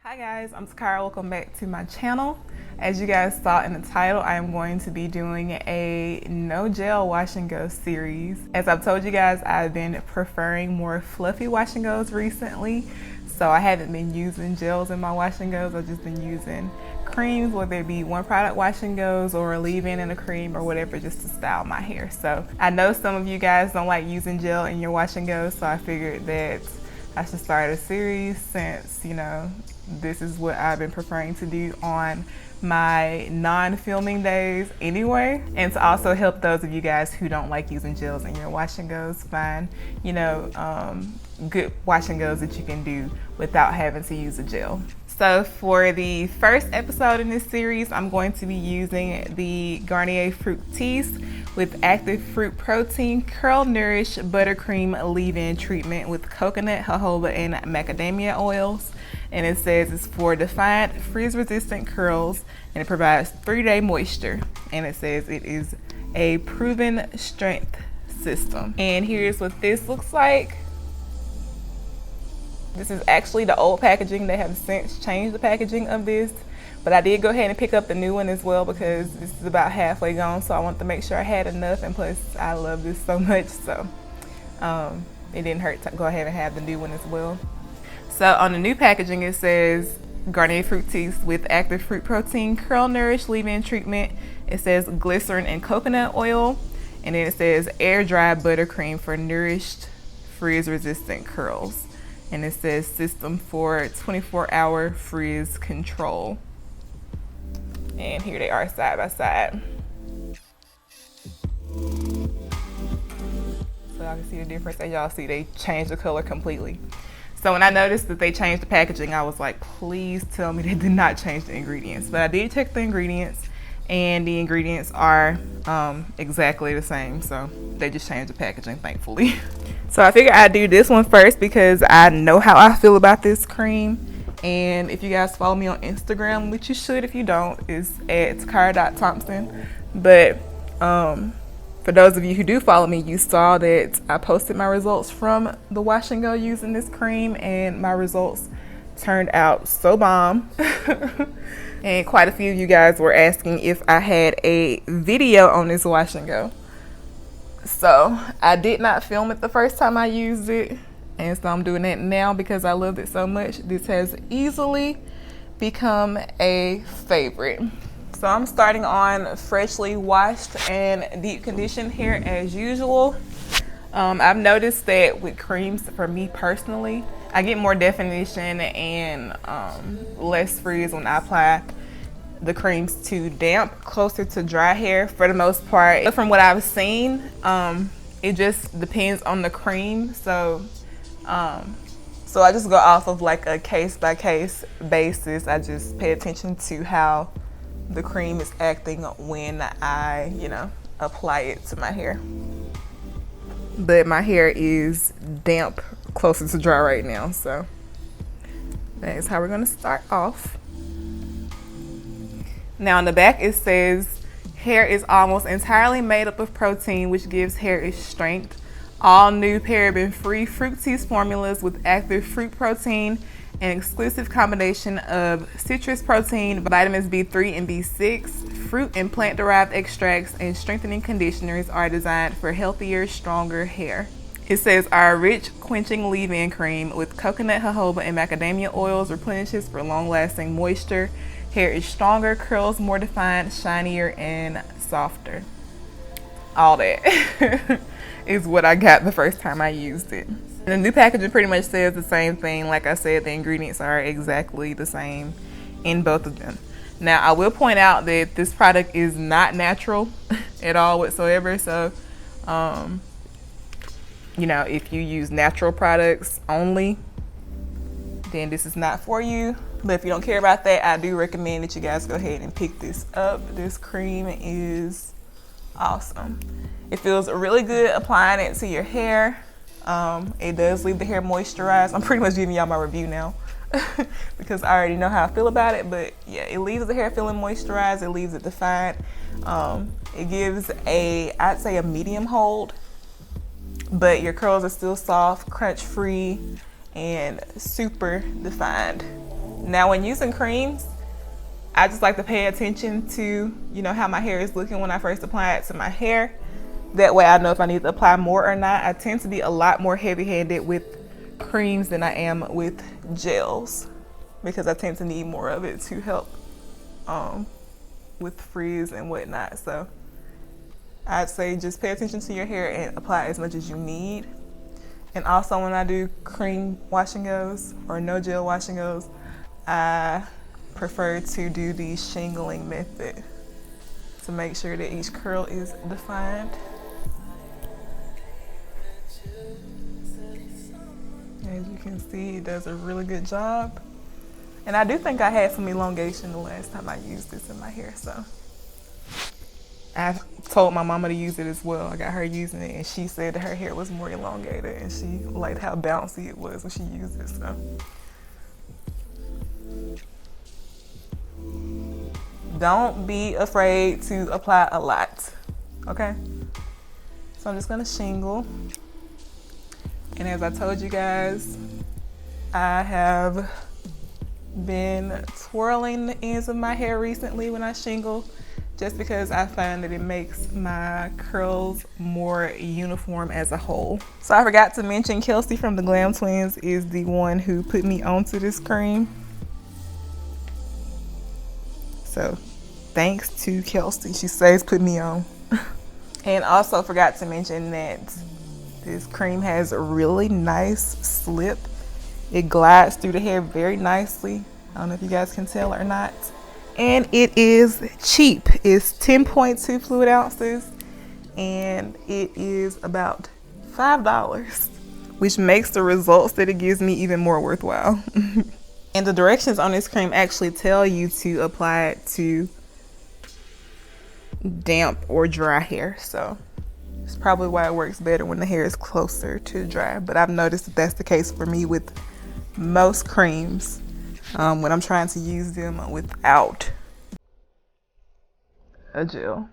Hi guys, I'm Takira. Welcome back to my channel. As you guys saw in the title, I am going to be doing a no gel wash and go series. As I've told you guys, I've been preferring more fluffy wash and goes recently. So I haven't been using gels in my wash and goes. I've just been using creams, whether it be one product wash and goes or a leave-in and a cream or whatever, just to style my hair. So I know some of you guys don't like using gel in your wash and goes, so I figured that I should start a series since, you know, this is what I've been preferring to do on my non-filming days anyway, and to also help those of you guys who don't like using gels in your wash and goes find, you know, good wash and goes that you can do without having to use a gel. So for the first episode in this series, I'm going to be using the Garnier Fructis with active fruit protein curl nourish buttercream leave-in treatment with coconut, jojoba, and macadamia oils. And it says it's for defined frizz-resistant curls, and it provides 3-day moisture. And it says it is a proven strength system. And here's what this looks like. This is actually the old packaging. They have since changed the packaging of this, but I did go ahead and pick up the new one as well because this is about halfway gone, so I wanted to make sure I had enough, and plus I love this so much, so it didn't hurt to go ahead and have the new one as well. So on the new packaging, it says Garnier Fructis with active fruit protein curl nourish leave-in treatment. It says glycerin and coconut oil, and then it says air dry buttercream for nourished frizz resistant curls. And it says system for 24-hour frizz control. And here they are side by side. So y'all can see the difference. As y'all see, they changed the color completely. So when I noticed that they changed the packaging, I was like, please tell me they did not change the ingredients. But I did check the ingredients, and the ingredients are exactly the same. So they just changed the packaging, thankfully. So I figured I'd do this one first because I know how I feel about this cream. And if you guys follow me on Instagram, which you should if you don't, is at Takira.Thompson. But for those of you who do follow me, you saw that I posted my results from the wash and go using this cream, and my results turned out so bomb. And quite a few of you guys were asking if I had a video on this wash and go. So I did not film it the first time I used it, and so I'm doing it now because I loved it so much. This has easily become a favorite. So I'm starting on freshly washed and deep conditioned hair as usual. I've noticed that with creams, for me personally, I get more definition and less frizz when I apply the creams to damp, closer to dry hair for the most part. But from what I've seen, it just depends on the cream. So I just go off of like a case by case basis. I just pay attention to how the cream is acting when I, you know, apply it to my hair. But my hair is damp, closer to dry right now, so that is how we're gonna start off. Now on the back it says hair is almost entirely made up of protein, which gives hair its strength. All new paraben-free Fructis formulas with active fruit protein, an exclusive combination of citrus protein, vitamins B3 and B6, fruit and plant-derived extracts, and strengthening conditioners are designed for healthier, stronger hair. It says our rich, quenching leave-in cream with coconut, jojoba, and macadamia oils replenishes for long-lasting moisture. Hair is stronger, curls more defined, shinier, and softer. All that is what I got the first time I used it. And the new packaging pretty much says the same thing. Like I said, the ingredients are exactly the same in both of them. Now, I will point out that this product is not natural at all whatsoever. So, you know, if you use natural products only, then this is not for you. But if you don't care about that, I do recommend that you guys go ahead and pick this up. This cream is awesome. It feels really good applying it to your hair. It does leave the hair moisturized. I'm pretty much giving y'all my review now because I already know how I feel about it. But yeah, it leaves the hair feeling moisturized. It leaves it defined. It gives I'd say a medium hold, but your curls are still soft, crunch free, and super defined. Now when using creams, I just like to pay attention to, you know, how my hair is looking when I first apply it to my hair. That way I know if I need to apply more or not. I tend to be a lot more heavy-handed with creams than I am with gels because I tend to need more of it to help with frizz and whatnot. So I'd say just pay attention to your hair and apply as much as you need. And also when I do cream wash and goes or no gel wash and goes, I prefer to do the shingling method to make sure that each curl is defined. As you can see, it does a really good job. And I do think I had some elongation the last time I used this in my hair, so. I told my mama to use it as well. I got her using it and she said that her hair was more elongated and she liked how bouncy it was when she used it, so. Don't be afraid to apply a lot, okay? So I'm just gonna shingle. And as I told you guys, I have been twirling the ends of my hair recently when I shingle, just because I find that it makes my curls more uniform as a whole. So I forgot to mention Kelsey from the Glam Twins is the one who put me onto this cream. So thanks to Kelsey, she says put me on. And also forgot to mention that this cream has a really nice slip. It glides through the hair very nicely. I don't know if you guys can tell or not. And it is cheap. It's 10.2 fluid ounces and it is about $5, which makes the results that it gives me even more worthwhile. And the directions on this cream actually tell you to apply it to damp or dry hair. So it's probably why it works better when the hair is closer to dry. But I've noticed that that's the case for me with most creams when I'm trying to use them without a gel.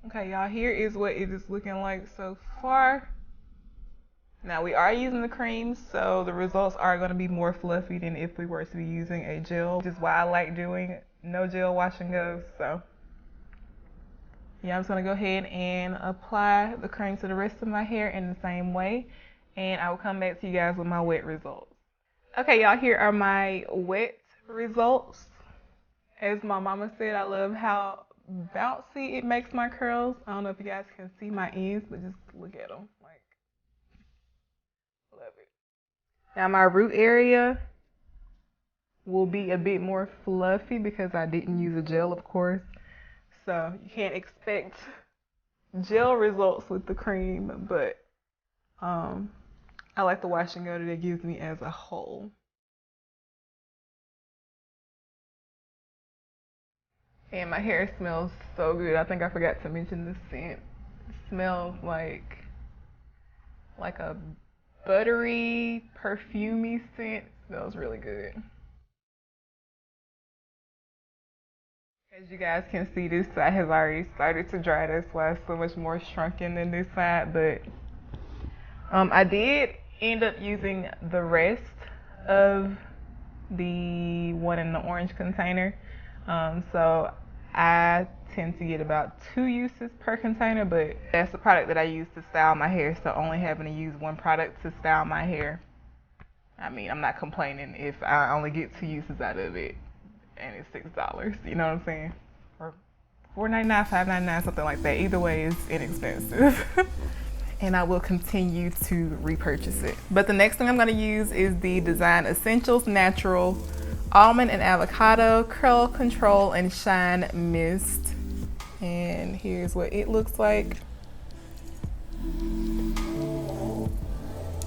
Okay, y'all, here is what it is looking like so far. Now we are using the cream, so the results are going to be more fluffy than if we were to be using a gel, which is why I like doing no gel wash and goes. So yeah, I'm just going to go ahead and apply the cream to the rest of my hair in the same way, and I will come back to you guys with my wet results. Okay, y'all, here are my wet results. As my mama said, I love how bouncy it makes my curls. I don't know if you guys can see my ends, but just look at them. Like, love it. Now my root area will be a bit more fluffy because I didn't use a gel, of course. So you can't expect gel results with the cream, but I like the wash and go that it gives me as a whole. And my hair smells so good. I think I forgot to mention the scent. It smells like a buttery, perfumey scent. It smells really good. As you guys can see, this side has already started to dry. That's why it's so much more shrunken than this side. But I did end up using the rest of the one in the orange container. So I tend to get about 2 uses per container, but that's the product that I use to style my hair. So only having to use one product to style my hair, I mean, I'm not complaining if I only get 2 uses out of it and it's $6. You know what I'm saying? Or $4.99, $5.99, something like that. Either way, it's inexpensive. And I will continue to repurchase it. But the next thing I'm going to use is the Design Essentials Natural Almond and Avocado Curl Control and Shine Mist. And here's what it looks like.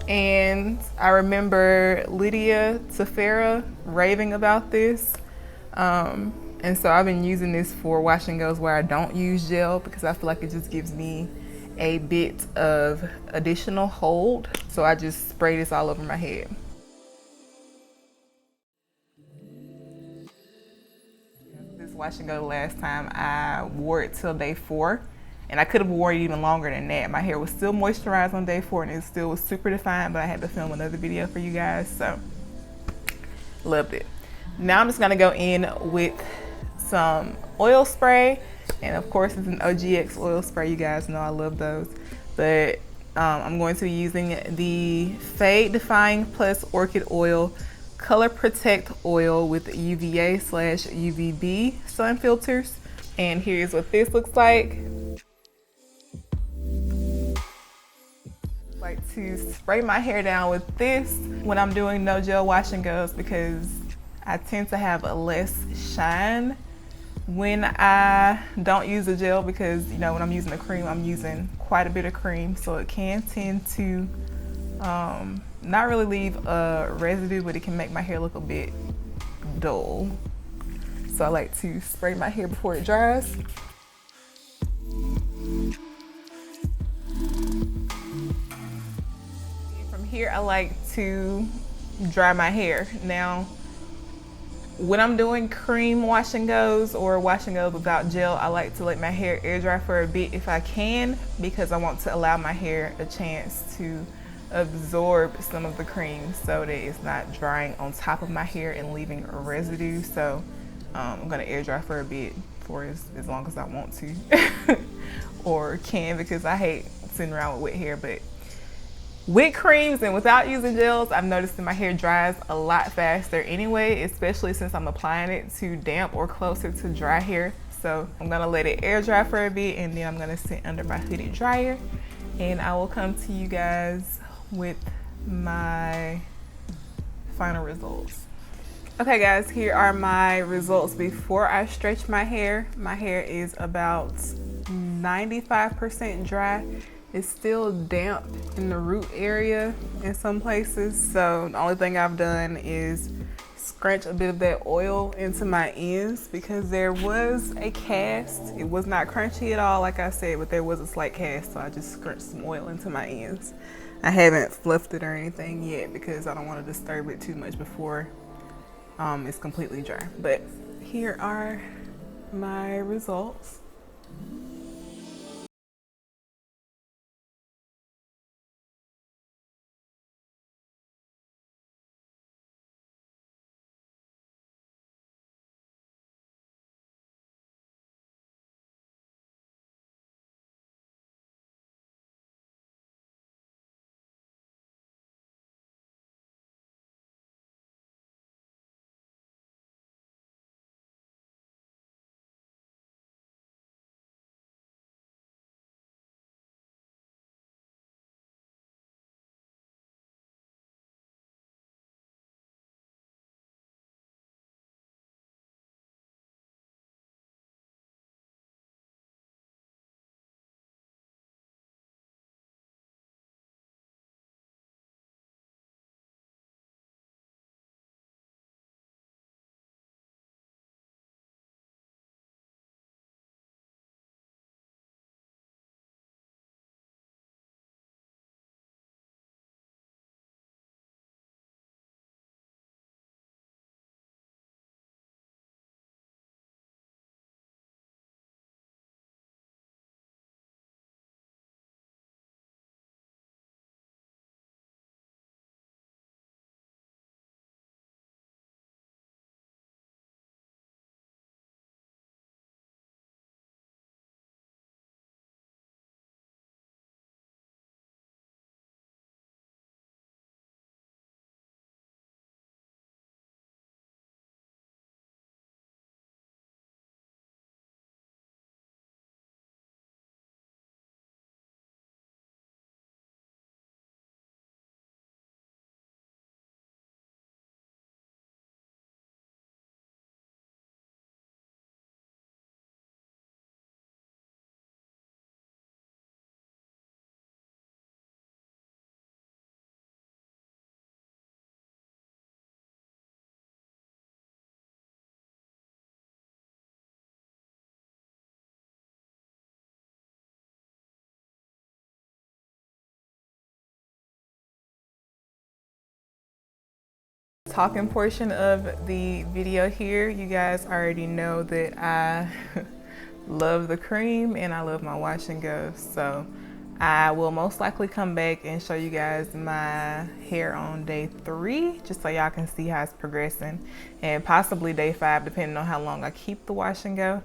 And I remember Lydia Tefera raving about this. And so I've been using this for wash and goes where I don't use gel, because I feel like it just gives me a bit of additional hold. So I just spray this all over my head. This wash and go last time I wore it till day 4, and I could have worn it even longer than that. My hair was still moisturized on day 4 and it still was super defined, but I had to film another video for you guys, so loved it. Now I'm just gonna go in with some oil spray, and of course it's an OGX oil spray. You guys know I love those, but I'm going to be using the Fade Defying Plus Orchid Oil Color Protect Oil with UVA/UVB sun filters. And here's what this looks like. I like to spray my hair down with this when I'm doing no gel wash and goes, because I tend to have a less shine when I don't use a gel, because you know, when I'm using a cream, I'm using quite a bit of cream, so it can tend to not really leave a residue, but it can make my hair look a bit dull. So I like to spray my hair before it dries. From here, I like to dry my hair. Now, when I'm doing cream wash and goes or wash and goes without gel, I like to let my hair air dry for a bit if I can, because I want to allow my hair a chance to absorb some of the cream so that it's not drying on top of my hair and leaving a residue. So I'm gonna air dry for a bit, for as long as I want to or can, because I hate sitting around with wet hair. But with creams and without using gels, I've noticed that my hair dries a lot faster anyway, especially since I'm applying it to damp or closer to dry hair. So I'm gonna let it air dry for a bit, and then I'm gonna sit under my hooded dryer, and I will come to you guys with my final results. Okay guys, here are my results before I stretch my hair. My hair is about 95% dry. It's still damp in the root area in some places, so the only thing I've done is scrunch a bit of that oil into my ends, because there was a cast. It was not crunchy at all, like I said, but there was a slight cast, so I just scrunched some oil into my ends. I haven't fluffed it or anything yet, because I don't want to disturb it too much before it's completely dry. But here are my results. talking portion of the video here. You guys already know that I love the cream and I love my wash and go. So I will most likely come back and show you guys my hair on day 3, just so y'all can see how it's progressing, and possibly day 5 depending on how long I keep the wash and go.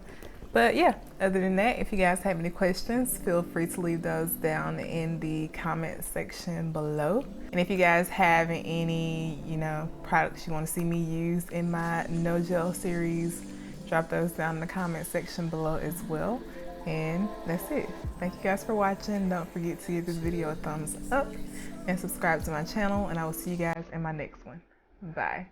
But yeah, other than that, if you guys have any questions, feel free to leave those down in the comment section below. And if you guys have any, products you want to see me use in my no gel series, drop those down in the comment section below as well. And that's it. Thank you guys for watching. Don't forget to give this video a thumbs up and subscribe to my channel, and I will see you guys in my next one. Bye.